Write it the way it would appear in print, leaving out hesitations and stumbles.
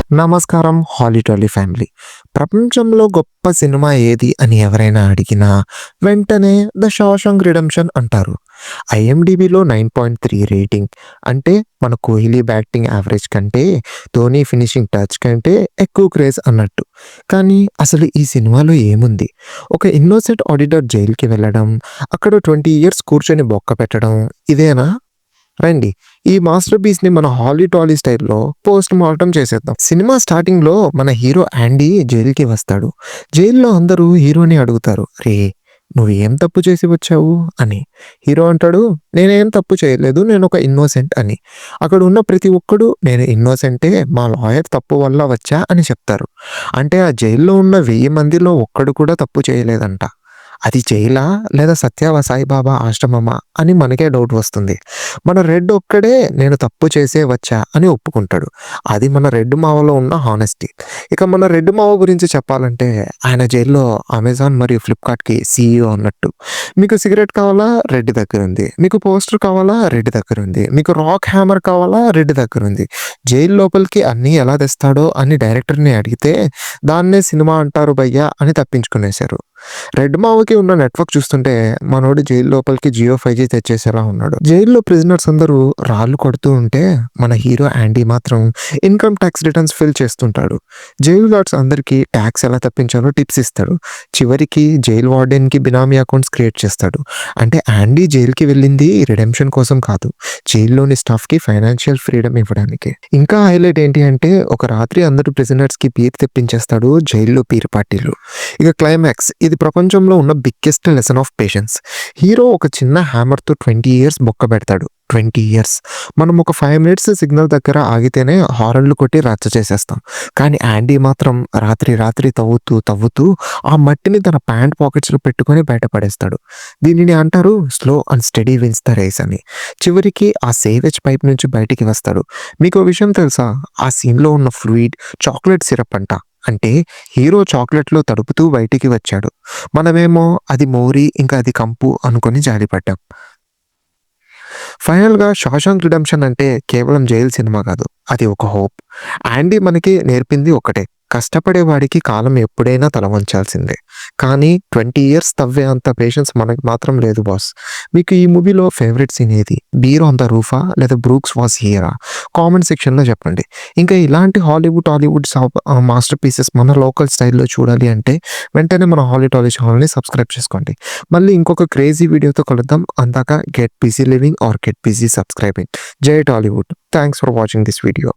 నమస్కారం హాలీటాలీ ఫ్యామిలీ. ప్రపంచంలో గొప్ప సినిమా ఏది అని ఎవరైనా అడిగినా వెంటనే 'ద షాషాంక్ రిడెంప్షన్' అంటారు. ఐఎండీబీలో 9.3 రేటింగ్. అంటే మన కోహ్లీ బ్యాటింగ్ యావరేజ్ కంటే, ధోని ఫినిషింగ్ టచ్ కంటే ఎక్కువ క్రేజ్ అన్నట్టు. కానీ అసలు ఈ సినిమాలో ఏముంది? ఒక ఇన్నోసెంట్ ఆడిటర్ జైలుకి వెళ్ళడం, అక్కడ 20 ఇయర్స్ కూర్చొని బొక్క పెట్టడం ఇదేనా? రండి, ఈ మాస్టర్ పీస్‌ని మన హాలీ టాలీ స్టైల్‌లో పోస్ట్ మార్టం చేసేద్దాం. సినిమా స్టార్టింగ్‌లో మన హీరో యాండీ జైలుకి వస్తాడు. జైల్‌లో అందరూ హీరోని అడుగుతారు, "రేయ్! నువ్వు ఏం తప్పు చేసి వచ్చావు?" అని. హీరో అంటాడు, "నేనేం తప్పు చేయలేదు. నేనొక ఇన్నోసెంట్" అని. అక్కడ ఉన్న ప్రతి ఒక్కడు, "నేను ఇన్నోసెంటే. మా లాయర్ తప్పు వల్ల వచ్చా" అని చెప్తారు. అంటే ఆ జైల్‌లో ఉన్న 1000 మందిలో ఒక్కడు కూడా తప్పు చేయలేదంట. అది జైలా? లేదా సత్యవ సాయిబాబా ఆశ్రమమా? అని మనకే డౌట్ వస్తుంది. మన రెడ్ ఒక్కడే నేను తప్పు చేసే వచ్చా అని ఒప్పుకుంటాడు. అది మన రెడ్ మావలో ఉన్న హానెస్టీ. ఇక మన రెడ్ మావ గురించి చెప్పాలంటే ఆయన జైల్‌లో అమెజాన్ మరియు ఫ్లిప్‌కార్ట్‌కి సీఈఓ అన్నట్టు. మీకు సిగరెట్ కావాలా? రెడ్ దగ్గరుంది. మీకు పోస్టర్ కావాలా? రెడ్ దగ్గరుంది. మీకు రాక్ హ్యామర్ కావాలా? రెడ్ దగ్గరుంది. జైలు లోపలికి అన్నీ ఎలా తెస్తాడో అని డైరెక్టర్‌ని అడిగితే, దాన్నే సినిమా అంటారు భయ్యా అని తప్పించుకునేశారు. రెడ్ మావకి ఉన్న నెట్వర్క్ చూస్తుంటే మనోడు జైలు లోపలికి జియో 5G తెచ్చేసేలా ఉన్నాడు. జైల్లో ప్రిజనర్స్ అందరూ రాళ్ళు కొడుతూ ఉంటే మన హీరో యాండీ మాత్రం ఇన్కమ్ ట్యాక్స్ రిటర్న్స్ ఫిల్ చేస్తుంటాడు. జైలు గార్డ్స్ అందరికీ ట్యాక్స్ ఎలా తప్పించాలో టిప్స్ ఇస్తాడు. చివరికి జైలు వార్డెన్‌కి బినామీ అకౌంట్స్ క్రియేట్ చేస్తాడు. అంటే యాండీ జైలుకి వెళ్ళింది రిడెంప్షన్ కోసం కాదు, జైల్లోని స్టాఫ్‌కి ఫైనాన్షియల్ ఫ్రీడమ్ ఇవ్వడానికి. ఇంకా హైలైట్ ఏంటి అంటే ఒక రాత్రి అందరూ ప్రిజనర్స్‌కి బీర్ తెప్పించేస్తాడు జైల్లో బీర్ పార్టీలు. ఇక క్లైమాక్స్, ఇది ప్రపంచంలో ఉన్న biggest lesson of patience. Hero ఒక చిన్న హ్యామర్‌తో 20 ఇయర్స్ బొక్క పెడతాడు. 20 ఇయర్స్. మనం ఒక 5 మినిట్స్ సిగ్నల్ దగ్గర ఆగితేనే హారన్‌లు కొట్టి రచ్చ చేసేస్తాం. కానీ యాండీ మాత్రం రాత్రి రాత్రి తవ్వుతూ ఆ మట్టిని తన ప్యాంట్ పాకెట్స్‌లో పెట్టుకొని బయట పడేస్తాడు. దీనిని అంటారు slow and steady wins the race అని. చివరికి ఆ సేవేజ్ పైప్ నుంచి బయటికి వస్తాడు. మీకో విషయం తెలుసా? ఆ సీన్‌లో ఉన్న ఫ్లూయిడ్ చాక్లెట్ సిరప్ అంట. అంటే హీరో చాక్లెట్‌లో తడుపుతూ బయటికి వచ్చాడు. మనమేమో అది మోరీ ఇంకా అది కంపు అనుకొని జాలిపడ్డాం. ఫైనల్‌గా 'షాషాంక్ రిడెంప్షన్' అంటే కేవలం జైలు సినిమా కాదు, అది ఒక హోప్. యాండీ మనకి నేర్పింది ఒకటే, కష్టపడేవాడికి కాలం ఎప్పుడైనా తల వంచాల్సిందే. కానీ 20 ఇయర్స్ తవ్వే అంత పేషెన్స్ మనకు మాత్రం లేదు బాస్. మీకు ఈ మూవీలో ఫేవరెట్ సీన్ ఏది? బీర్ ఆన్ ద రూఫా? లేదా బ్రూక్స్ వాస్ హియరా? కామెంట్ సెక్షన్‌లో చెప్పండి. ఇంకా ఇలాంటి హాలీవుడ్ మాస్టర్ పీసెస్ మన లోకల్ స్టైల్‌లో చూడాలి అంటే వెంటనే మన హాలీ టాలీ ఛానల్‌ని సబ్స్క్రైబ్ చేసుకోండి. మళ్ళీ ఇంకొక క్రేజీ వీడియోతో కలుద్దాం. అందాక get busy living or get busy subscribing. జై Tollywood. Thanks for watching this video.